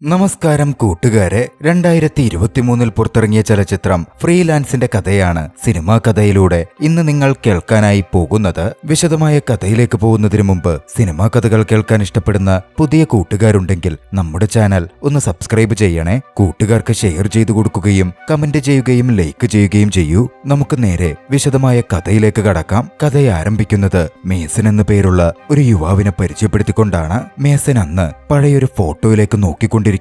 നമസ്കാരം കൂട്ടുകാരെ, 2023 പുറത്തിറങ്ങിയ ചലച്ചിത്രം ഫ്രീലാൻസിന്റെ കഥയാണ് സിനിമാ കഥയിലൂടെ ഇന്ന് നിങ്ങൾ കേൾക്കാനായി പോകുന്നത്. വിശദമായ കഥയിലേക്ക് പോകുന്നതിന് മുമ്പ് സിനിമാ കഥകൾ കേൾക്കാൻ ഇഷ്ടപ്പെടുന്ന പുതിയ കൂട്ടുകാരുണ്ടെങ്കിൽ നമ്മുടെ ചാനൽ ഒന്ന് സബ്സ്ക്രൈബ് ചെയ്യണേ. കൂട്ടുകാർക്ക് ഷെയർ ചെയ്തു കൊടുക്കുകയും കമന്റ് ചെയ്യുകയും ലൈക്ക് ചെയ്യുകയും ചെയ്യൂ. നമുക്ക് നേരെ വിശദമായ കഥയിലേക്ക് കടക്കാം. കഥ ആരംഭിക്കുന്നത് മേസൻ എന്നു പേരുള്ള ഒരു യുവാവിനെ പരിചയപ്പെടുത്തിക്കൊണ്ടാണ്. മേസൻ അന്ന് പഴയൊരു ഫോട്ടോയിലേക്ക് നോക്കിക്കൊണ്ടിരിക്കുകയായിരുന്നു.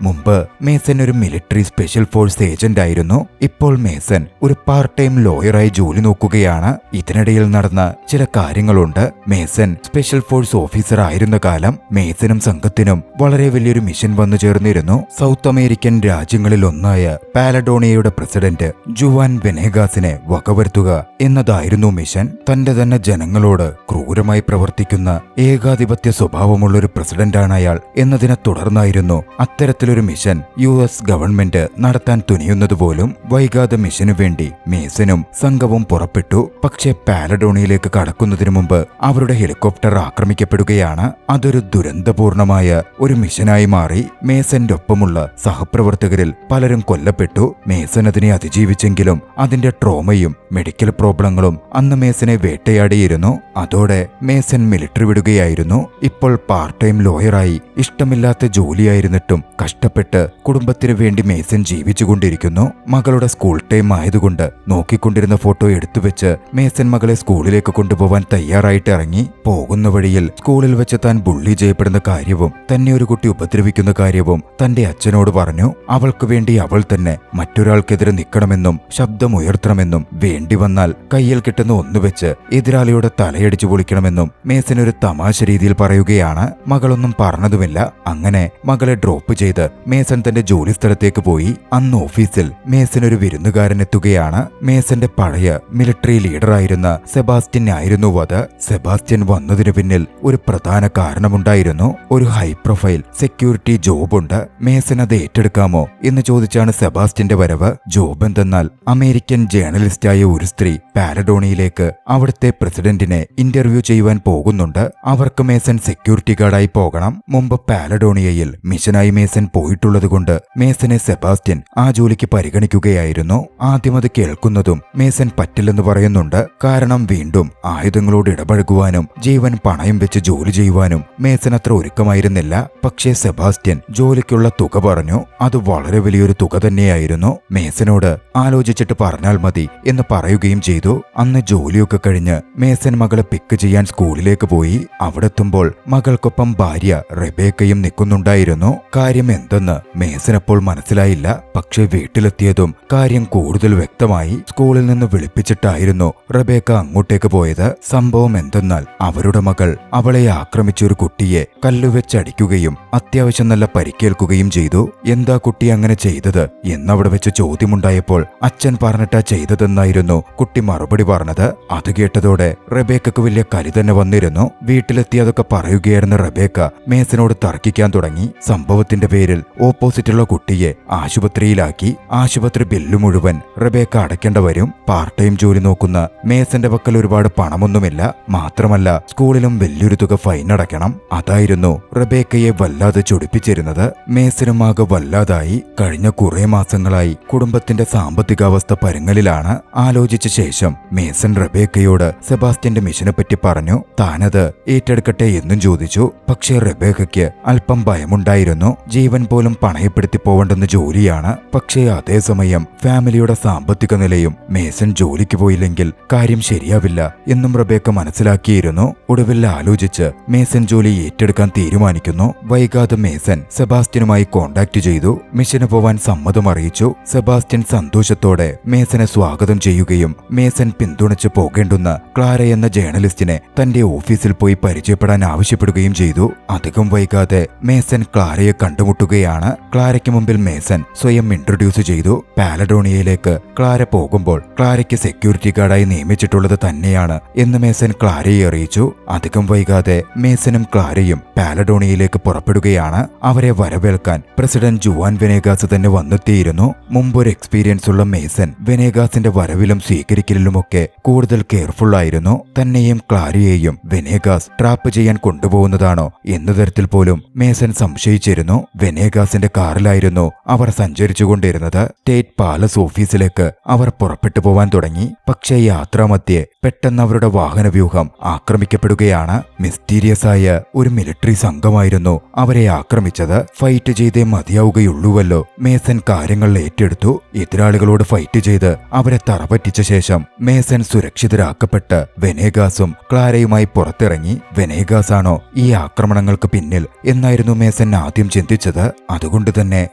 മുമ്പ് മേസൻ ഒരു മിലിറ്ററി സ്പെഷ്യൽ ഫോഴ്സ് ഏജന്റ് ആയിരുന്നു. ഇപ്പോൾ മേസൻ ഒരു പാർട്ട് ടൈം ലോയറായി ജോലി നോക്കുകയാണ്. ഇതിനിടയിൽ നടന്ന ചില കാര്യങ്ങളുണ്ട്. മേസൻ സ്പെഷ്യൽ ഫോഴ്സ് ഓഫീസർ ആയിരുന്ന കാലം മേസനും സംഘത്തിനും വളരെ വലിയൊരു മിഷൻ വന്നു ചേർന്നിരുന്നു. സൗത്ത് അമേരിക്കൻ രാജ്യങ്ങളിൽ ഒന്നായ പാലഡോണിയയുടെ പ്രസിഡന്റ് ജുവാൻ വെനേഗാസിനെ വകവരുത്തുക എന്നതായിരുന്നു മിഷൻ. തന്റെ തന്നെ ജനങ്ങളോട് ക്രൂരമായി പ്രവർത്തിക്കുന്ന ഏകാധിപത്യ സ്വഭാവമുള്ളൊരു പ്രസിഡന്റാണ് അയാൾ എന്നതിനെ തുടർന്നായിരുന്നു അത്തരത്തിലൊരു മിഷൻ US ഗവൺമെന്റ് നടത്താൻ തുനിയുന്നതുപോലും. വൈകാതെ മിഷനു വേണ്ടി മേസനും സംഘവും പുറപ്പെട്ടു. പക്ഷേ പാലഡോണിയയിലേക്ക് കടക്കുന്നതിനു മുമ്പ് അവരുടെ ഹെലികോപ്റ്റർ ആക്രമിക്കപ്പെടുകയാണ്. അതൊരു ദുരന്തപൂർണമായ ഒരു മിഷനായി മാറി. മേസന്റെ ഒപ്പമുള്ള സഹപ്രവർത്തകരിൽ പലരും കൊല്ലപ്പെട്ടു. മേസൻ അതിനെ അതിജീവിച്ചെങ്കിലും അതിന്റെ ട്രോമയും മെഡിക്കൽ പ്രോബ്ലങ്ങളും അന്ന് മേസനെ വേട്ടയാടിയിരുന്നു. അതോടെ മേസൻ മിലിറ്ററി വിടുകയായിരുന്നു. ഇപ്പോൾ പാർട്ട് ടൈം ലോയറായി ഇഷ്ടമില്ലാത്ത ജോലിയായിരുന്നിട്ടും കഷ്ടപ്പെട്ട് കുടുംബത്തിനു വേണ്ടി മേസൻ ജീവിച്ചുകൊണ്ടിരിക്കുന്നു. മകളുടെ സ്കൂൾ ടൈം ആയതുകൊണ്ട് നോക്കിക്കൊണ്ടിരുന്ന ഫോട്ടോ എടുത്തുവെച്ച് മേസൻ മകളെ സ്കൂളിലേക്ക് കൊണ്ടുപോവാൻ തയ്യാറായിട്ട് ഇറങ്ങി. പോകുന്ന വഴിയിൽ സ്കൂളിൽ വെച്ച് താൻ ബുള്ളി ചെയ്യപ്പെടുന്ന കാര്യവും തന്നെ ഒരു കുട്ടി ഉപദ്രവിക്കുന്ന കാര്യവും തന്റെ അച്ഛനോട് പറഞ്ഞു. അവൾക്ക് വേണ്ടി അവൾ തന്നെ മറ്റൊരാൾക്കെതിരെ നിൽക്കണമെന്നും ശബ്ദമുയർത്തണമെന്നും വേണ്ടി വന്നാൽ കയ്യിൽ കിട്ടുന്ന ഒന്നുവെച്ച് എതിരാളിയുടെ തലയടിച്ചു പൊളിക്കണമെന്നും മേസൻ ഒരു തമാശ രീതിയിൽ പറയുകയാണ്. മകളൊന്നും പറഞ്ഞതുമില്ല. അങ്ങനെ മകളെ ഡ്രോപ്പ് ചെയ്ത് മേസൻ തന്റെ ജോലി സ്ഥലത്തേക്ക് പോയി. അന്ന് ഓഫീസിൽ മേസൻ ഒരു വിരുന്നുകാരൻ എത്തുകയാണ്. മേസന്റെ പഴയ മിലിറ്ററി ലീഡറായിരുന്ന സെബാസ്റ്റ്യൻ ആയിരുന്നു അത്. സെബാസ്റ്റ്യൻ വന്നതിനു പിന്നിൽ ഒരു പ്രധാന കാരണമുണ്ടായിരുന്നു. ഒരു ഹൈ പ്രൊഫൈൽ സെക്യൂരിറ്റി ജോബുണ്ട്. മേസൻ അത് ഏറ്റെടുക്കാമോ എന്ന് ചോദിച്ചാണ് സെബാസ്റ്റ്യന്റെ വരവ്. ജോബ് എന്തെന്നാൽ അമേരിക്കൻ ജേർണലിസ്റ്റായ ഒരു സ്ത്രീ പാലഡോണിയയിലേക്ക് അവിടുത്തെ പ്രസിഡന്റിനെ ഇന്റർവ്യൂ ചെയ്യുവാൻ പോകുന്നുണ്ട്. അവർക്ക് മേസൻ സെക്യൂരിറ്റി ഗാർഡായി പോകണം. മുമ്പ് പാലഡോണിയയിൽ മിഷനായി മേസൻ പോയിട്ടുള്ളതുകൊണ്ട് മേസനെ സെബാസ്റ്റ്യൻ ആ ജോലിക്ക് പരിഗണിക്കുകയായിരുന്നു. ആദ്യം അത് കേൾക്കുന്നതും മേസൻ പറ്റില്ലെന്ന് പറയുന്നുണ്ട്. കാരണം വീണ്ടും ആയുധങ്ങളോട് ഇടപഴകുവാനും ജീവൻ പണയം വെച്ച് ജോലി ചെയ്യുവാനും മേസൻ അത്ര ഒരുക്കമായിരുന്നില്ല. പക്ഷേ സെബാസ്റ്റ്യൻ ജോലിക്കുള്ള തുക പറഞ്ഞു. അത് വളരെ വലിയൊരു തുക തന്നെയായിരുന്നു. മേസനോട് ആലോചിച്ചിട്ട് പറഞ്ഞാൽ മതി എന്ന് പറയുകയും ചെയ്തു. അന്ന് ജോലിയൊക്കെ കഴിഞ്ഞ് മേസൻ മകളെ പിക്ക് ചെയ്യാൻ സ്കൂളിലേക്ക് പോയി. അവിടെത്തുമ്പോൾ മകൾക്കൊപ്പം ഭാര്യ റെബേക്കയും നിൽക്കുന്നുണ്ടായിരുന്നു. കാര്യം എന്തെന്ന് മേസനപ്പോൾ മനസ്സിലായില്ല. പക്ഷേ വീട്ടിലെത്തിയതും കാര്യം കൂടുതൽ വ്യക്തമായി. സ്കൂളിൽ നിന്ന് വിളിപ്പിച്ചിട്ടായിരുന്നു റെബേക്ക അങ്ങോട്ടേക്ക് പോയത്. സംഭവം എന്തെന്നാൽ അവരുടെ മകൾ അവളെ ആക്രമിച്ചൊരു കുട്ടിയെ കല്ലുവെച്ചടിക്കുകയും അത്യാവശ്യം നല്ല പരിക്കേൽക്കുകയും ചെയ്തു. എന്താ കുട്ടി അങ്ങനെ ചെയ്തത് എന്നവിടെ വെച്ച് ചോദ്യമുണ്ടായപ്പോൾ അച്ഛൻ പറഞ്ഞിട്ടാ ചെയ്തതെന്നായിരുന്നു കുട്ടി മറുപടി പറഞ്ഞത്. അത് കേട്ടതോടെ റെബേക്കക്ക് വലിയ കലി തന്നെ വന്നിരുന്നു. വീട്ടിലെത്തി അതൊക്കെ പറയുകയായിരുന്ന റെബേക്ക മേസനോട് തർക്കിക്കാൻ തുടങ്ങി. സംഭവത്തിന്റെ പേരിൽ ഓപ്പോസിറ്റുള്ള കുട്ടിയെ ആശുപത്രിയിലാക്കി. ആശുപത്രി ബില്ല് മുഴുവൻ റെബേക്ക അടയ്ക്കേണ്ട വരും. പാർട്ട് ടൈം ജോലി നോക്കുന്ന മേസന്റെ പക്കൽ ഒരുപാട് പണമൊന്നുമില്ല. മാത്രമല്ല സ്കൂളിലും വലിയൊരു തുക ഫൈൻ അടയ്ക്കണം. അതായിരുന്നു റെബേക്കയെ വല്ലാതെ ചൊടിപ്പിച്ചിരുന്നത്. മേസനും ആകെ വല്ലാതായി. കഴിഞ്ഞ കുറെ മാസങ്ങളായി കുടുംബത്തിന്റെ സാമ്പത്തികാവസ്ഥ പരുങ്ങലിലാണ്. ആലോചിച്ച ശേഷം മേസൻ റെബേക്കയോട് സെബാസ്റ്റ്യന്റെ മിഷനെ പറ്റി പറഞ്ഞു. താനത് ഏറ്റെടുക്കട്ടെ എന്നും ചോദിച്ചു. പക്ഷേ റെബേക്കയ്ക്ക് അല്പം ഭയമുണ്ടായിരുന്നു. ജീവൻ പോലും പണയപ്പെടുത്തി പോവേണ്ടുന്ന ജോലിയാണ്. പക്ഷേ അതേസമയം ഫാമിലിയുടെ സാമ്പത്തിക നിലയും മേസൻ ജോലിക്ക് പോയില്ലെങ്കിൽ കാര്യം ശരിയാവില്ല എന്നും റെബേക്ക മനസ്സിലാക്കിയിരുന്നു. ഒടുവിൽ ആലോചിച്ച് മേസൻ ജോലി ഏറ്റെടുക്കാൻ തീരുമാനിക്കുന്നു. വൈകാതെ മേസൻ സെബാസ്റ്റ്യനുമായി കോണ്ടാക്ട് ചെയ്തു. മിഷന് പോവാൻ സമ്മതം അറിയിച്ചു. സെബാസ്റ്റ്യൻ സന്തോഷത്തോടെ മേസനെ സ്വാഗതം ചെയ്യുകയും മേസൻ പിന്തുണച്ചു പോകേണ്ടുന്ന ക്ലാര എന്ന ജേർണലിസ്റ്റിനെ തന്റെ ഓഫീസിൽ പോയി പരിചയപ്പെടാൻ ആവശ്യപ്പെടുകയും ചെയ്തു. അധികം വൈകാതെ മേസൻ ക്ലാരയെ കണ്ടുമുട്ടുകയാണ്. ക്ലാരയ്ക്ക് മുമ്പിൽ മേസൻ സ്വയം ഇൻട്രൊഡ്യൂസ് ചെയ്തു. പാലഡോണിയയിലേക്ക് ക്ലാര പോകുമ്പോൾ ക്ലാരയ്ക്ക് സെക്യൂരിറ്റി ഗാർഡായി നിയമിച്ചിട്ടുള്ളത് തന്നെയാണ് എന്ന് മേസൻ ക്ലാരയെ അറിയിച്ചു. അധികം വൈകാതെ മേസനും ക്ലാരയും പാലഡോണിയയിലേക്ക് പുറപ്പെടുകയാണ്. അവരെ വരവേൽക്കാൻ പ്രസിഡന്റ് ജുവാൻ വെനേഗാസ് തന്നെ വന്നെത്തിയിരുന്നു. മുമ്പൊരു എക്സ്പീരിയൻസ് ഉള്ള മേസൻ വെനേഗാസിന്റെ വരവിലും സ്വീകരിക്കലിലുമൊക്കെ കൂടുതൽ കെയർഫുൾ ആയിരുന്നു. തന്നെയും ക്ലാരയെയും വെനേഗാസ് ട്രാപ്പ് ചെയ്യാൻ കൊണ്ടുപോകുന്നതാണോ എന്ന തരത്തിൽ പോലും മേസൻ സംശയം സംശയിച്ചിരുന്നു. വെനേഗാസിന്റെ കാറിലായിരുന്നു അവർ സഞ്ചരിച്ചുകൊണ്ടിരുന്നത്. സ്റ്റേറ്റ് പാലസ് ഓഫീസിലേക്ക് അവർ പുറപ്പെട്ടു പോവാൻ തുടങ്ങി. പക്ഷേ യാത്രാമധ്യേ പെട്ടെന്ന് അവരുടെ വാഹനവ്യൂഹം ആക്രമിക്കപ്പെടുകയാണ്. മിസ്റ്റീരിയസ് ആയ ഒരു മിലിറ്ററി സംഘമായിരുന്നു അവരെ ആക്രമിച്ചത്. ഫൈറ്റ് ചെയ്തേ മതിയാവുകയുള്ളൂവല്ലോ. മേസൻ കാര്യങ്ങൾ ഏറ്റെടുത്തു. എതിരാളികളോട് ഫൈറ്റ് ചെയ്ത് അവരെ തറപറ്റിച്ച ശേഷം മേസൻ സുരക്ഷിതരാക്കപ്പെട്ട് വെനേഗാസും ക്ലാരയുമായി പുറത്തിറങ്ങി. വെനേഗാസാണോ ഈ ആക്രമണങ്ങൾക്ക് പിന്നിൽ എന്നായിരുന്നു മേസൻ ആദ്യം ചിന്തിച്ചത്. അതുകൊണ്ട് തന്നെ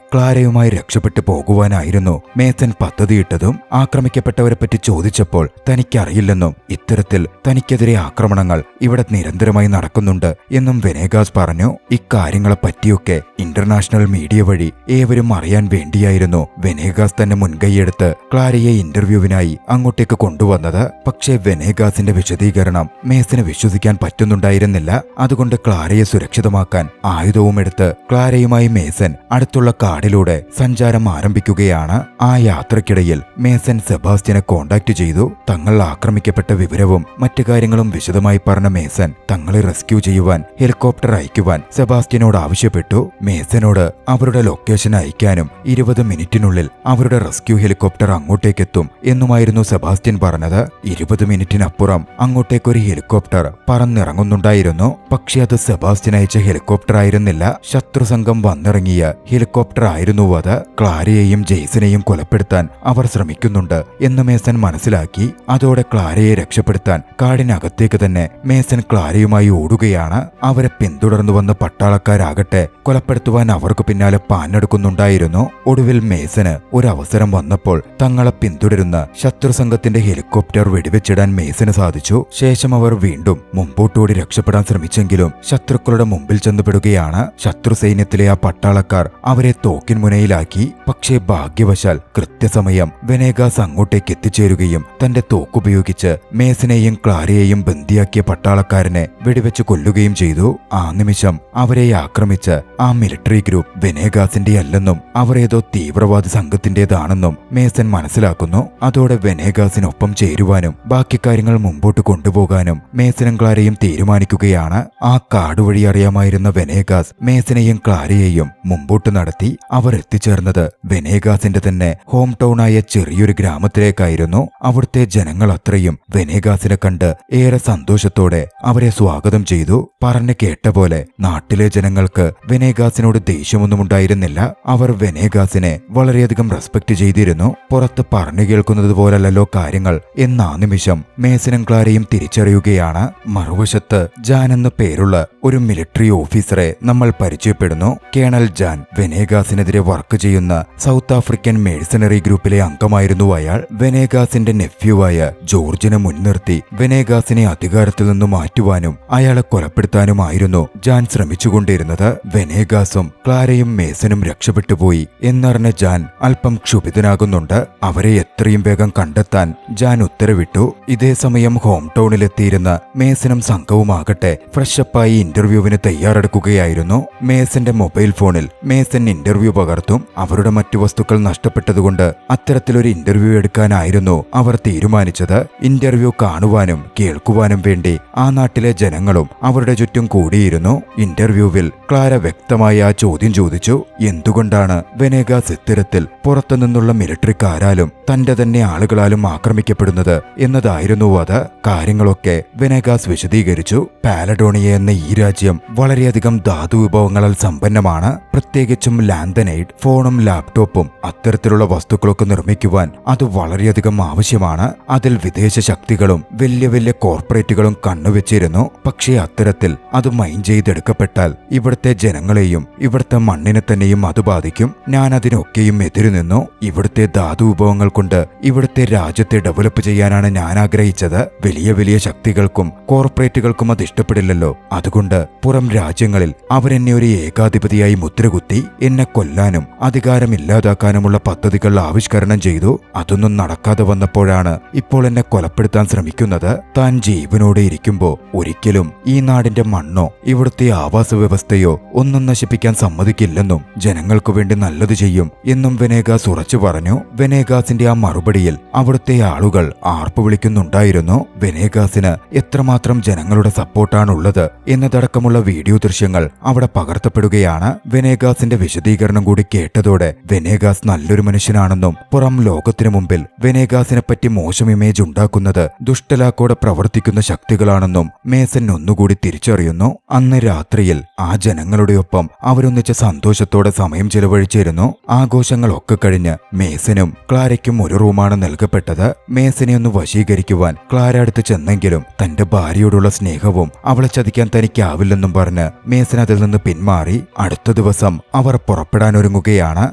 ക്ലാരയുമായി രക്ഷപ്പെട്ടു പോകുവാനായിരുന്നു മേസൻ പദ്ധതിയിട്ടതും. ആക്രമിക്കപ്പെട്ടവരെ പറ്റി ചോദിച്ചപ്പോൾ തനിക്കറിയില്ലെന്നും ഇത്തരത്തിൽ തനിക്കെതിരെ ആക്രമണങ്ങൾ ഇവിടെ നിരന്തരമായി നടക്കുന്നുണ്ട് എന്നും വെനേഗാസ് പറഞ്ഞു. ഇക്കാര്യങ്ങളെ പറ്റിയൊക്കെ ഇന്റർനാഷണൽ മീഡിയ വഴി ഏവരും അറിയാൻ വേണ്ടിയായിരുന്നു വെനേഗാസ് തന്നെ മുൻകൈയെടുത്ത് ക്ലാരയെ ഇന്റർവ്യൂവിനായി അങ്ങോട്ടേക്ക് കൊണ്ടുവന്നത്. പക്ഷേ വെനേഗാസിന്റെ വിശദീകരണം മേസന് വിശ്വസിക്കാൻ പറ്റുന്നുണ്ടായിരുന്നില്ല. അതുകൊണ്ട് ക്ലാരയെ സുരക്ഷിതമാക്കാൻ ആയുധവും എടുത്ത് ക്ലാരയുമായി മേസൻ അടുത്തുള്ള കാടിലൂടെ സഞ്ചാരം ആരംഭിക്കുകയാണ്. ആ യാത്രക്കിടയിൽ മേസൻ സെബാസ്റ്റ്യനെ കോണ്ടാക്ട് ചെയ്തു. തങ്ങൾ ആക്രമിക്കപ്പെട്ട വിവരവും മറ്റു കാര്യങ്ങളും വിശദമായി പറഞ്ഞ മേസൻ തങ്ങളെ റെസ്ക്യൂ ചെയ്യുവാൻ ഹെലികോപ്റ്റർ അയക്കുവാൻ സെബാസ്റ്റ്യനോട് ആവശ്യപ്പെട്ടു. മേസനോട് അവരുടെ ലൊക്കേഷൻ അയക്കാനും 20 മിനിറ്റിനുള്ളിൽ അവരുടെ റെസ്ക്യൂ ഹെലികോപ്റ്റർ അങ്ങോട്ടേക്കെത്തും എന്നുമായിരുന്നു സെബാസ്റ്റ്യൻ പറഞ്ഞത്. 20 മിനിറ്റിനപ്പുറം അങ്ങോട്ടേക്കൊരു ഹെലികോപ്റ്റർ പറന്നിറങ്ങുന്നുണ്ടായിരുന്നു. പക്ഷെ അത് സെബാസ്റ്റ്യൻ അയച്ച ഹെലികോപ്റ്റർ ആയിരുന്നില്ല. ശത്രുസംഘം വന്നിറങ്ങിയ ഹെലികോപ്റ്റർ ആയിരുന്നു അത്. ക്ലാരയെയും ജെയ്സനെയും കൊലപ്പെടുത്താൻ അവർ ശ്രമിക്കുന്നുണ്ട് എന്ന് മേസൻ മനസ്സിലാക്കി. അതോടെ ക്ലാരയെ രക്ഷപ്പെടുത്താൻ കാടിനകത്തേക്ക് തന്നെ മേസൻ ക്ലാരയുമായി ഓടുകയാണ്. അവരെ പിന്തുടർന്നു വന്ന പട്ടാളക്കാരാകട്ടെ കൊലപ്പെടുത്തുവാൻ അവർക്ക് പിന്നാലെ പാഞ്ഞെടുക്കുന്നുണ്ടായിരുന്നു. ഒടുവിൽ മേസന് ഒരവസരം വന്നപ്പോൾ തങ്ങളെ പിന്തുടരുന്ന ശത്രുസംഘത്തിന്റെ ഹെലികോപ്റ്റർ വെടിവെച്ചിടാൻ മേസന് സാധിച്ചു. ശേഷം അവർ വീണ്ടും മുമ്പോട്ടോടി രക്ഷപ്പെടാൻ ശ്രമിച്ചെങ്കിലും ശത്രുക്കളുടെ മുമ്പിൽ ചെന്നുപെടുകയാണ്. ശത്രു സൈന്യത്തിലെ ആ പട്ടാളക്കാർ അവരെ തോക്കിൻ മുനയിലാക്കി. പക്ഷേ ഭാഗ്യവശാൽ കൃത്യസമയം വെനേഗാസ് അങ്ങോട്ടേക്ക് എത്തിച്ചേരുകയും തന്റെ തോക്കുപയോഗിച്ച് മേസനെയും ക്ലാരയെയും ബന്ദിയാക്കിയ പട്ടാളക്കാരനെ വെടിവെച്ച് കൊല്ലുകയും ചെയ്തു. ആ നിമിഷം അവരെ ആക്രമിച്ച് ആ മിലിറ്ററി ഗ്രൂപ്പ് വെനേഗാസിന്റെ അല്ലെന്നും അവർ ഏതോ തീവ്രവാദി സംഘത്തിന്റേതാണെന്നും മേസൻ മനസ്സിലാക്കുന്നു. അതോടെ വെനേഗാസിനൊപ്പം ചേരുവാനും ബാക്കി കാര്യങ്ങൾ മുമ്പോട്ട് കൊണ്ടുപോകാനും മേസനും ക്ലാരയും തീരുമാനിക്കുകയാണ്. ആ കാടുവഴി അറിയാമായിരുന്ന വെനേഗാസ് മേസനെയും ക്ലാരയെയും മുമ്പോട്ട് നടത്തി. അവർ എത്തിച്ചേർന്നത് വെനേഗാസിന്റെ തന്നെ ഹോം ടൗണായ ചെറിയൊരു ഗ്രാമത്തിലേക്കായിരുന്നു. അവിടുത്തെ ജനങ്ങൾ അത്രയും വെനേഗാസിനെ കണ്ട് ഏറെ സന്തോഷത്തോടെ അവരെ സ്വാഗതം ചെയ്തു. പറഞ്ഞു കേട്ട പോലെ നാട്ടിലെ ജനങ്ങൾക്ക് വെനേഗാസിനോട് ദേഷ്യമൊന്നും ഉണ്ടായിരുന്നില്ല. അവർ വെനേഗാസിനെ വളരെയധികം റെസ്പെക്ട് ചെയ്തിരുന്നു. പുറത്ത് പറഞ്ഞു കേൾക്കുന്നത് പോലല്ലോ കാര്യങ്ങൾ എന്നാ നിമിഷം മേസനും ക്ലാരയും തിരിച്ചറിയുകയാണ്. മറുവശത്ത് ജാൻ എന്ന പേരുള്ള ഒരു മിലിറ്ററി ഓഫീസറെ നമ്മൾ പരിചയപ്പെടുന്നു. കേണൽ ജാൻ വെനേഗാസിനെതിരെ വർക്ക് ചെയ്യുന്ന സൗത്ത് ആഫ്രിക്കൻ മേഴ്സണറി ഗ്രൂപ്പിലെ അംഗമായിരുന്നു അയാൾ. വെനേഗാസിന്റെ നെഫ്യൂവായ ജോർജിനെ മുൻനിർത്തി വെനേഗാസിനെ അധികാരത്തിൽ നിന്ന് മാറ്റുവാനും അയാളെ കൊലപ്പെടുത്താനുമായിരുന്നു ജാൻ ശ്രമിച്ചുകൊണ്ടിരുന്നത്. വെനേഗാസും ക്ലാരയും മേസനും രക്ഷപ്പെട്ടുപോയി എന്നറിഞ്ഞ ജാൻ അല്പം ക്ഷുഭിതനാകുന്നുണ്ട്. അവരെ എത്രയും വേഗം കണ്ടെത്താൻ ജാൻ ഉത്തരവിട്ടു. ഇതേസമയം ഹോം ടൗണിലെത്തിയിരുന്ന മേസനും സംഘവുമാകട്ടെ ഫ്രഷപ്പായി ഇന്റർവ്യൂവിന് തയ്യാറെടുക്കുകയായിരുന്നു. മേസന്റെ മൊബൈൽ ഫോണിൽ മേസൻ ഇന്റർവ്യൂ പകർത്തും. അവരുടെ മറ്റു വസ്തുക്കൾ നഷ്ടപ്പെട്ടതുകൊണ്ട് അത്തരത്തിലൊരു ഇന്റർവ്യൂ എടുക്കാനായിരുന്നു അവർ തീരുമാനിച്ചത്. ഇന്റർവ്യൂ കാണുവാനും കേൾക്കുവാനും വേണ്ടി ആ നാട്ടിലെ ജനങ്ങളും അവരുടെ ചുറ്റും കൂടിയിരുന്നു. ഇന്റർവ്യൂവിൽ ക്ലാര വ്യക്തമായ ആ ചോദ്യം ചോദിച്ചു. എന്തുകൊണ്ടാണ് വെനേഗാസ് ഇത്തരത്തിൽ പുറത്തുനിന്നുള്ള മിലിറ്ററിക്കാരാലും തന്റെ തന്നെ ആളുകളാലും ആക്രമിക്കപ്പെടുന്നത് എന്നതായിരുന്നു അത്. കാര്യങ്ങളൊക്കെ വെനേഗാസ് വിശദീകരിച്ചു. പാലഡോണിയ എന്ന ഈ രാജ്യം വളരെയധികം ധാതു വിഭവങ്ങളാൽ സമ്പന്നമാണ്. പ്രത്യേകിച്ചും ലാന്തനൈഡ്, ഫോണും ലാപ്ടോപ്പും അത്തരത്തിലുള്ള വസ്തുക്കളൊക്കെ നിർമ്മിക്കുവാൻ അത് വളരെയധികം ആവശ്യമാണ്. അതിൽ വിദേശ ശക്തികളും വലിയ വലിയ കോർപ്പറേറ്റുകളും കണ്ണുവെച്ചിരുന്നു. പക്ഷേ അത്തരത്തിൽ അത് മൈൻ ചെയ്തെടുക്കപ്പെട്ടാൽ ഇവിടുത്തെ ജനങ്ങളെയും ഇവിടുത്തെ മണ്ണിനെ തന്നെയും അത് ബാധിക്കും. ഞാൻ അതിനൊക്കെയും എതിരു നിന്നു. ഇവിടുത്തെ ധാതു വിഭവങ്ങൾ കൊണ്ട് ഇവിടുത്തെ രാജ്യത്തെ ഡെവലപ്പ് ചെയ്യാനാണ് ഞാൻ ആഗ്രഹിച്ചത്. വലിയ വലിയ ശക്തികൾക്കും കോർപ്പറേറ്റുകൾക്കും അത് ഇഷ്ടപ്പെടില്ലല്ലോ. അതുകൊണ്ട് പുറം രാജ്യങ്ങളിൽ അവരെന്നെ ഒരു ഏകാധിപതിയായി മുദ്രകുത്തി എന്നെ കൊല്ലാനും അധികാരമില്ലാതാക്കാനുമുള്ള പദ്ധതികൾ ആവിഷ്കരണം ചെയ്തു. അതൊന്നും നടക്കാതെ വന്നപ്പോഴാണ് ഇപ്പോൾ എന്നെ കൊലപ്പെടുത്താൻ ശ്രമിക്കുന്നത്. താൻ ജീവനോടെ ഇരിക്കുമ്പോ ഒരിക്കലും ഈ നാടിന്റെ മണ്ണോ ഇവിടുത്തെ ആവാസ വ്യവസ്ഥയോ ഒന്നും നശിപ്പിക്കാൻ സമ്മതിക്കില്ലെന്നും ജനങ്ങൾക്കു വേണ്ടി നല്ലത് ചെയ്യും എന്നും വെനേഗാസ് ഉറച്ചു പറഞ്ഞു. വെനേഗാസിന്റെ ആ മറുപടിയിൽ അവിടുത്തെ ആളുകൾ ആർപ്പു വിളിക്കുന്നുണ്ടായിരുന്നു. വെനേഗാസിന് എത്രമാത്രം ജനങ്ങളുടെ സപ്പോർട്ടാണുള്ളത് എന്നതടക്കമുള്ള വീഡിയോ ദൃശ്യങ്ങൾ അവിടെ ഉയർത്തപ്പെടുകയാണ്. വെനേഗാസിന്റെ വിശദീകരണം കൂടി കേട്ടതോടെ വെനേഗാസ് നല്ലൊരു മനുഷ്യനാണെന്നും പുറം ലോകത്തിനു മുമ്പിൽ വെനേഗാസിനെ പറ്റി മോശം ഇമേജ് ഉണ്ടാക്കുന്നത് ദുഷ്ടലാക്കോടെ പ്രവർത്തിക്കുന്ന ശക്തികളാണെന്നും മേസൻ ഒന്നുകൂടി തിരിച്ചറിയുന്നു. അന്ന് രാത്രിയിൽ ആ ജനങ്ങളുടെ ഒപ്പം അവരൊന്നിച്ച് സന്തോഷത്തോടെ സമയം ചെലവഴിച്ചിരുന്നു. ആഘോഷങ്ങളൊക്കെ കഴിഞ്ഞ് മേസനും ക്ലാരയ്ക്കും ഒരു റൂമാണ് നൽകപ്പെട്ടത്. മേസനെ ഒന്ന് വശീകരിക്കുവാൻ ക്ലാര അടുത്ത് ചെന്നെങ്കിലും തന്റെ ഭാര്യയോടുള്ള സ്നേഹവും അവളെ ചതിക്കാൻ തനിക്കാവില്ലെന്നും പറഞ്ഞ് മേസൻ അതിൽ നിന്ന് പിന്മാറി. അടുത്ത ദിവസം അവർ പുറപ്പെടാനൊരുങ്ങുകയാണ്.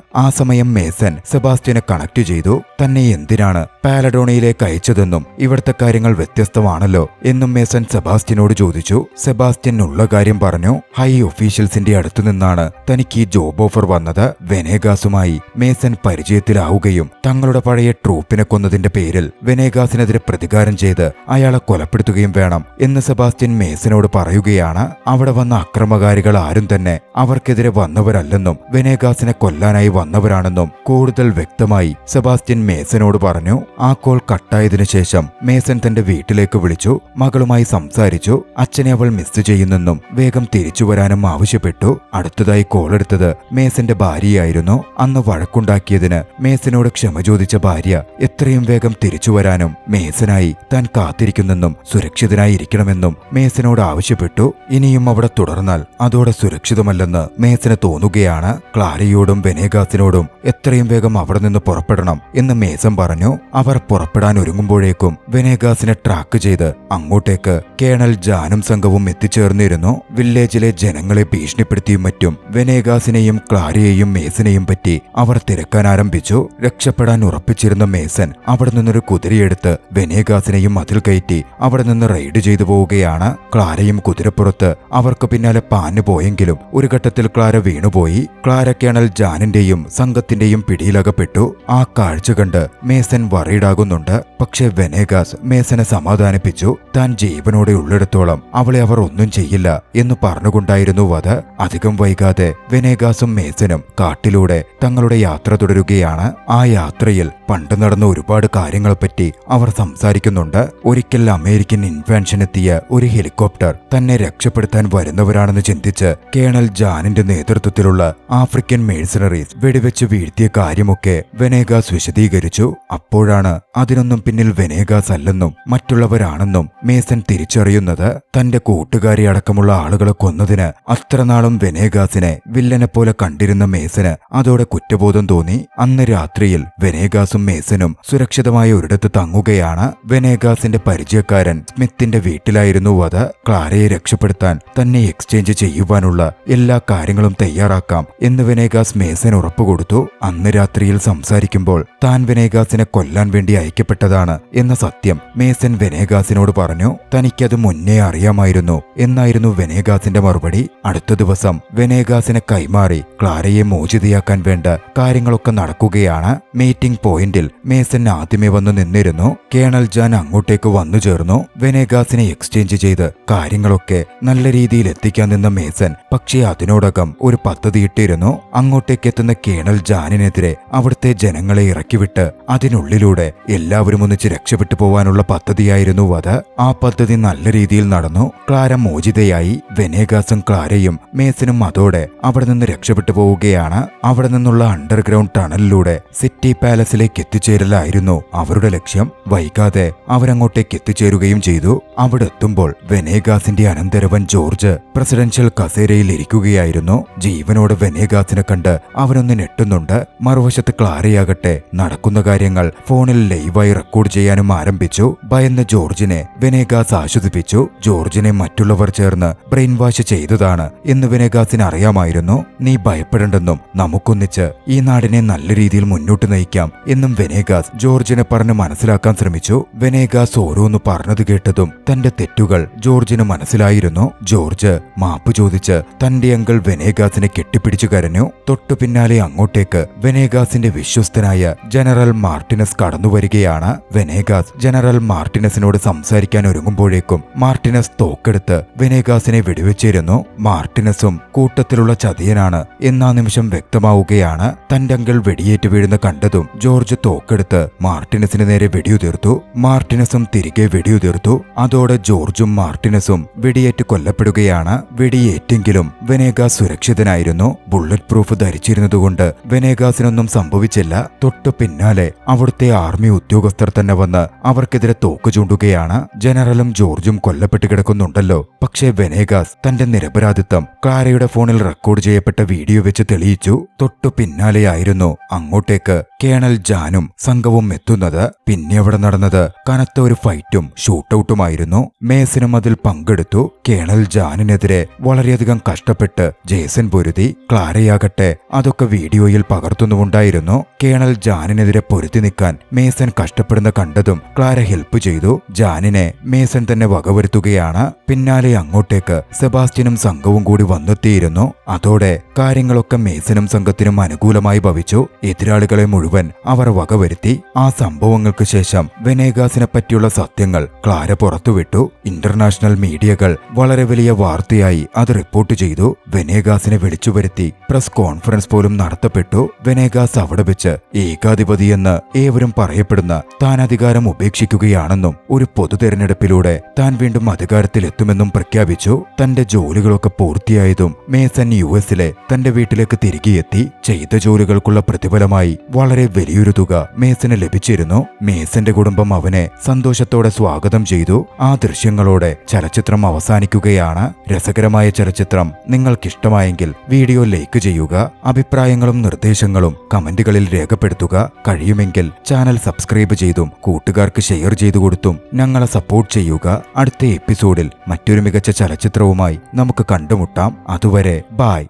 ആ സമയം മേസൻ സെബാസ്റ്റ്യനെ കണക്ട് ചെയ്തു. തന്നെ എന്തിനാണ് പാലഡോണയിലേക്ക് അയച്ചതെന്നും ഇവിടുത്തെ കാര്യങ്ങൾ വ്യത്യസ്തമാണല്ലോ എന്നും മേസൻ സെബാസ്റ്റ്യനോട് ചോദിച്ചു. സെബാസ്റ്റ്യൻ ഉള്ള കാര്യം പറഞ്ഞു. ഹൈ ഒഫീഷ്യൽസിന്റെ അടുത്തു നിന്നാണ് തനിക്ക് ഈ ജോബ് ഓഫർ വന്നത്. വെനേഗാസുമായി മേസൻ പരിചയത്തിലാവുകയും തങ്ങളുടെ പഴയ ട്രൂപ്പിനെ കൊന്നതിന്റെ പേരിൽ വെനേഗാസിനെതിരെ പ്രതികാരം ചെയ്ത് അയാളെ കൊലപ്പെടുത്തുകയും വേണം എന്ന് സെബാസ്റ്റ്യൻ മേസനോട് പറയുകയാണ്. അവിടെ വന്ന അക്രമകാരികൾ ആരും തന്നെ അവർക്കെതിരെ വന്നവരല്ലെന്നും വെനേഗാസിനെ കൊല്ലാനായി വന്നവരാണെന്നും കൂടുതൽ വ്യക്തമായി സെബാസ്റ്റ്യൻ മേസനോട് പറഞ്ഞു. ആ കോൾ കട്ടായതിനു ശേഷം മേസൻ തന്റെ വീട്ടിലേക്ക് വിളിച്ചു. മകളുമായി സംസാരിച്ചു. അച്ഛനെ അവൾ മിസ് ചെയ്യുന്നെന്നും വേഗം തിരിച്ചു വരാനും ആവശ്യപ്പെട്ടു. അടുത്തതായി കോൾ എടുത്തത് മേസന്റെ ഭാര്യയായിരുന്നു. അന്ന് വഴക്കുണ്ടാക്കിയതിന് മേസനോട് ക്ഷമ ചോദിച്ച ഭാര്യ എത്രയും വേഗം തിരിച്ചു വരാനും മേസനായി താൻ കാത്തിരിക്കുന്നെന്നും സുരക്ഷിതനായി ഇരിക്കണമെന്നും മേസനോട് ആവശ്യപ്പെട്ടു. ഇനിയും അവിടെ തുടർന്നാൽ അതോടെ സുരക്ഷിതമല്ലെന്ന് മേസന് തോന്നുകയാണ്. ക്ലാരയോടും വെനേഗാസിനോടും എത്രയും വേഗം അവിടെ നിന്ന് പുറപ്പെടണം എന്ന് മേസൻ പറഞ്ഞു. അവർ പുറപ്പെടാൻ ഒരുങ്ങുമ്പോഴേക്കും വെനേഗാസിനെ ട്രാക്ക് ചെയ്ത് അങ്ങോട്ടേക്ക് കേണൽ ജാനും സംഘവും എത്തിച്ചേർന്നിരുന്നു. വില്ലേജിലെ ജനങ്ങളെ ഭീഷണിപ്പെടുത്തിയും മറ്റും വെനേഗാസിനെയും ക്ലാരയെയും മേസനെയും പറ്റി അവർ തിരക്കാൻ ആരംഭിച്ചു. രക്ഷപ്പെടാൻ ഉറപ്പിച്ചിരുന്ന മേസൻ അവിടെ നിന്നൊരു കുതിരയെടുത്ത് വെനേഗാസിനെയും അതിൽ കയറ്റി അവിടെ നിന്ന് റൈഡ് ചെയ്തു പോവുകയാണ്. ക്ലാരയും കുതിരപ്പുറത്ത് അവർക്ക് പിന്നാലെ പാഞ്ഞു പോയെങ്കിലും ഒരു ഘട്ടത്തിൽ ക്ലാര വീണുപോയി. ക്ലാര കേണൽ ജാനിന്റെയും സംഘത്തിന്റെയും പിടിയിലകപ്പെട്ടു. ആ കാഴ്ച കണ്ട് മേസൻ വറീഡാകുന്നുണ്ട്. പക്ഷെ വെനേഗാസ് മേസനെ സമാധാനിപ്പിച്ചു. താൻ ജീവനോടെ ഉള്ളിടത്തോളം അവളെ അവർ ഒന്നും ചെയ്യില്ല എന്ന് പറഞ്ഞുകൊണ്ടായിരുന്നു അത്. അധികം വൈകാതെ വെനേഗാസും മേസനും കാട്ടിലൂടെ തങ്ങളുടെ യാത്ര തുടരുകയാണ്. ആ യാത്രയിൽ പണ്ട് നടന്ന ഒരുപാട് കാര്യങ്ങളെപ്പറ്റി അവർ സംസാരിക്കുന്നുണ്ട്. ഒരിക്കൽ അമേരിക്കൻ ഇൻവാൻഷൻ എത്തിയ ഒരു ഹെലികോപ്റ്റർ തന്നെ രക്ഷപ്പെടുത്താൻ വരുന്നവരാണെന്ന് ചിന്തിച്ച് കേണൽ ജാനിന്റെ നേതൃത്വത്തിലുള്ള ആഫ്രിക്കൻ മേഴ്സണറീസ് വെടിവെച്ച് വീഴ്ത്തിയ കാര്യമൊക്കെ വെനേഗാസ് വിശദീകരിച്ചു. അപ്പോഴാണ് അതിനൊന്നും പിന്നിൽ വെനേഗാസ് അല്ലെന്നും മറ്റുള്ളവരാണെന്നും മേസൻ തിരിച്ചറിയുന്നത്. തന്റെ കൂട്ടുകാരി അടക്കമുള്ള ആളുകളെ കൊന്നതിന് അത്രനാളും വെനേഗാസിനെ വില്ലനെ പോലെ കണ്ടിരുന്ന മേസന് അതോടെ കുറ്റബോധം തോന്നി. അന്ന് രാത്രിയിൽ വെനേഗാസും മേസനും സുരക്ഷിതമായ ഒരിടത്ത് തങ്ങുകയാണ്. വെനേഗാസിന്റെ പരിചയക്കാരൻ സ്മിത്തിന്റെ വീട്ടിലായിരുന്നു അത്. ക്ലാരയെ രക്ഷപ്പെടുത്താൻ തന്നെ എക്സ്ചേഞ്ച് ചെയ്യുവാനുള്ള എല്ലാ കാര്യങ്ങളും തയ്യാറാക്കാം എന്ന് വെനേഗാസ് മേസൻ ഉറപ്പുകൊടുത്തു. അന്ന് രാത്രിയിൽ സംസാരിക്കുമ്പോൾ താൻ വെനേഗാസിനെ കൊല്ലാൻ വേണ്ടി അയക്കപ്പെട്ടതാണ് എന്ന സത്യം മേസൻ വെനേഗാസിനോട് പറഞ്ഞു. തനിക്കത് മുന്നേ അറിയാമായിരുന്നു എന്നായിരുന്നു വെനേഗാസിന്റെ മറുപടി. അടുത്ത ദിവസം വെനേഗാസിനെ കൈമാറി ക്ലാരയെ മോചിതയാക്കാൻ വേണ്ട കാര്യങ്ങളൊക്കെ നടക്കുകയാണ്. മീറ്റിംഗ് പോയിന്റിൽ മേസൻ ആദ്യമേ വന്നു നിന്നിരുന്നു. കേണൽ ജാൻ അങ്ങോട്ടേക്ക് വന്നു ചേർന്നു. വെനേഗാസിനെ എക്സ്ചേഞ്ച് ചെയ്ത് കാര്യങ്ങളൊക്കെ നല്ല രീതിയിൽ എത്തിക്കാൻ നിന്ന മേസൻ പക്ഷേ അതിനോടകം ഒരു പദ്ധതിയിട്ടിരുന്നു. അങ്ങോട്ടേക്ക് എത്തുന്ന കേണൽ ജാനിനെതിരെ അവിടുത്തെ ജനങ്ങളെ ഇറക്കിവിട്ട് അതിനുള്ളിലൂടെ എല്ലാവരും ഒന്നിച്ച് രക്ഷപ്പെട്ടു പോവാനുള്ള പദ്ധതിയായിരുന്നു അത്. ആ പദ്ധതി നല്ല രീതിയിൽ നടന്നു. ക്ലാര മോചിതയായി. വെനേഗാസും ക്ലാരയും മേസനും അതോടെ അവിടെ നിന്ന് രക്ഷപ്പെട്ടു പോവുകയാണ്. അവിടെ നിന്നുള്ള അണ്ടർഗ്രൗണ്ട് ടണലിലൂടെ സിറ്റി പാലസിലേക്ക് എത്തിച്ചേരലായിരുന്നു അവരുടെ ലക്ഷ്യം. വൈകാതെ അവരങ്ങോട്ടേക്ക് എത്തിച്ചേരുകയും ചെയ്തു. അവിടെ എത്തുമ്പോൾ വെനേഗാസിന്റെ അനന്തരവൻ ജോർജ് പ്രസിഡൻഷ്യൽ കസേരയിൽ ഇരിക്കുകയായിരുന്നു. ജീവനോടെ വെനേഗാസിനെ കണ്ട് അവനൊന്ന് ഞെട്ടുന്നുണ്ട്. മറുവശത്ത് ക്ലാരയാകട്ടെ നടക്കുന്ന കാര്യങ്ങൾ ഫോണിൽ ലൈവായി റെക്കോർഡ് ചെയ്യാനും ആരംഭിച്ചു. ഭയന്ന ജോർജിനെ വെനേഗാസ് ആശ്വസിപ്പിച്ചു. ജോർജിനെ മറ്റുള്ളവർ ചേർന്ന് ബ്രെയിൻ വാഷ് ചെയ്തതാണ് എന്ന് വെനേഗാസിന് അറിയാമായിരുന്നു. നീ ഭയപ്പെടേണ്ടെന്നും നമുക്കൊന്നിച്ച് ഈ നാടിനെ നല്ല രീതിയിൽ മുന്നോട്ട് നയിക്കാം എന്നും വെനേഗാസ് ജോർജിനെ പറഞ്ഞ് മനസ്സിലാക്കാൻ ശ്രമിച്ചു. വെനേഗാസ് ഓരോന്ന് പറഞ്ഞത് കേട്ടതും തന്റെ തെറ്റുകൾ ജോർജിന് മനസ്സിലായിരുന്നു. ജോർജ് മാപ്പ് ചോദിച്ച് തന്റെ അങ്കിൾ വെനേഗാസിനെ കെട്ടിപ്പിടിച്ചു കരഞ്ഞു. തൊട്ടു പിന്നാലെ അങ്ങോട്ടേക്ക് വെനേഗാസിന്റെ വിശ്വസ്തനായ ജനറൽ മാർട്ടിനസ് കടന്നുവരികയാണ്. വെനേഗാസ് ജനറൽ മാർട്ടിനസിനോട് സംസാരിക്കാൻ ഒരുങ്ങുമ്പോഴേക്കും മാർട്ടിനസ് തോക്കെടുത്ത് വെനേഗാസിനെ വെടിവെച്ചിരുന്നു. മാർട്ടിനസും കൂട്ടത്തിലുള്ള ചതിയനാണ് എന്നാ നിമിഷം വ്യക്തമാവുകയാണ്. തന്റെ അങ്കിൾ വെടിയേറ്റ് വീഴുന്ന കണ്ടതും ജോർജ് തോക്കെടുത്ത് മാർട്ടിനസിന് നേരെ വെടിയുതിർത്തു. മാർട്ടിനസും തിരികെ വെടിയുതിർത്തു. അതോടെ ജോർജും മാർട്ടിനസും വെടിയേറ്റ് കൊല്ലപ്പെടുകയാണ്. വെടിയേറ്റെങ്കിലും വെനേഗാസ് സുരക്ഷിതനായിരുന്നു. ബുള്ളറ്റ് പ്രൂഫ് ധരിച്ചിരുന്നതുകൊണ്ട് വെനേഗാസിനൊന്നും സംഭവിച്ചില്ല. തൊട്ടു പിന്നാലെ അവിടുത്തെ ആർമി ഉദ്യോഗസ്ഥർ തന്നെ വന്ന് അവർക്കെതിരെ തോക്ക് ചൂണ്ടുകയാണ്. ജനറലും ജോർജും കൊല്ലപ്പെട്ട് കിടക്കുന്നുണ്ടല്ലോ. പക്ഷേ വെനേഗാസ് തന്റെ നിരപരാധിത്വം ക്ലാരയുടെ ഫോണിൽ റെക്കോർഡ് ചെയ്യപ്പെട്ട വീഡിയോ വെച്ച് തെളിയിച്ചു. തൊട്ടു പിന്നാലെയായിരുന്നു അങ്ങോട്ടേക്ക് കേണൽ ജാനും സംഘവും എത്തുന്നത്. പിന്നെ അവിടെ നടന്നത് കനത്ത ഒരു ഫൈറ്റും ഷൂട്ടൌട്ടുമായിരുന്നു. മേസനും അതിൽ പങ്കെടുത്തു. കേണൽ ജാനിനെതിരെ വളരെയധികം കഷ്ടപ്പെട്ട് ജേസൺ പൊരുതി. ക്ലാരയാകട്ടെ അതൊക്കെ വീഡിയോയിൽ പകർത്തുന്നുണ്ടായിരുന്നു. കേണൽ ജാനിനെതിരെ പൊരുത്തി നിൽക്കാൻ മേസൻ കഷ്ടപ്പെടുന്ന കണ്ടതും ക്ലാര ഹെൽപ്പ് ചെയ്തു. ജാനിനെ മേസൻ തന്നെ വകവരുത്തുകയാണ്. പിന്നാലെ അങ്ങോട്ടേക്ക് സെബാസ്റ്റ്യനും സംഘവും കൂടി വന്നെത്തിയിരുന്നു. അതോടെ കാര്യങ്ങളൊക്കെ മേസനും സംഘത്തിനും അനുകൂലമായി ഭവിച്ചു. എതിരാളികളെ മുഴുവൻ അവർ വകവരുത്തി. ആ സംഭവങ്ങൾക്ക് ശേഷം വെനേഗാസിനെ പറ്റിയുള്ള സത്യങ്ങൾ ക്ലാര പുറത്തുവിട്ടു. ഇന്റർനാഷണൽ മീഡിയകൾ വളരെ വലിയ വാർത്തയായി അത് റിപ്പോർട്ട് ചെയ്തു. വെനേഗാസിനെ വിളിച്ചുവരുത്തി പ്രസ് കോൺഫറൻസ് പോലും നടത്തപ്പെട്ടു. വെനേഗാസ് അവിടെ വെച്ച് ഏകാധിപതിയെന്ന് ഏവരും പറയപ്പെടുന്ന താൻ അധികാരം ഉപേക്ഷിക്കുകയാണെന്നും ഒരു പൊതു തെരഞ്ഞെടുപ്പിലൂടെ താൻ വീണ്ടും അധികാരത്തിലെത്തുമെന്നും പ്രഖ്യാപിച്ചു. തന്റെ ജോലികളൊക്കെ പൂർത്തിയായതും മേസൻ യുഎസിലെ തന്റെ വീട്ടിലേക്ക് തിരികെ എത്തി. ചെയ്ത ജോലികൾക്കുള്ള പ്രതിഫലമായി വളരെ വലിയൊരു തുക മേസന് ലഭിച്ചിരുന്നു. മേസന്റെ കുടുംബം അവനെ സന്തോഷത്തോടെ സ്വാഗതം ചെയ്തു. ആ ദൃശ്യങ്ങളോടെ ചലച്ചിത്രം അവസാനിക്കുകയാണ്. രസകരമായ ചലച്ചിത്രം നിങ്ങൾക്കിഷ്ടമായെങ്കിൽ വീഡിയോ ലൈക്ക് ചെയ്യുക. അഭിപ്രായങ്ങളും നിർദ്ദേശങ്ങളും കമന്റുകളിൽ രേഖപ്പെടുത്തുക. കഴിയുമെങ്കിൽ ചാനൽ സബ്സ്ക്രൈബ് ചെയ്തും കൂട്ടുകാർക്ക് ഷെയർ ചെയ്തു കൊടുത്തും ഞങ്ങളെ സപ്പോർട്ട് ചെയ്യുക. അടുത്ത എപ്പിസോഡിൽ മറ്റൊരു മികച്ച ചലച്ചിത്രവുമായി നമുക്ക് കണ്ടുമുട്ടാം. അതുവരെ ബൈ.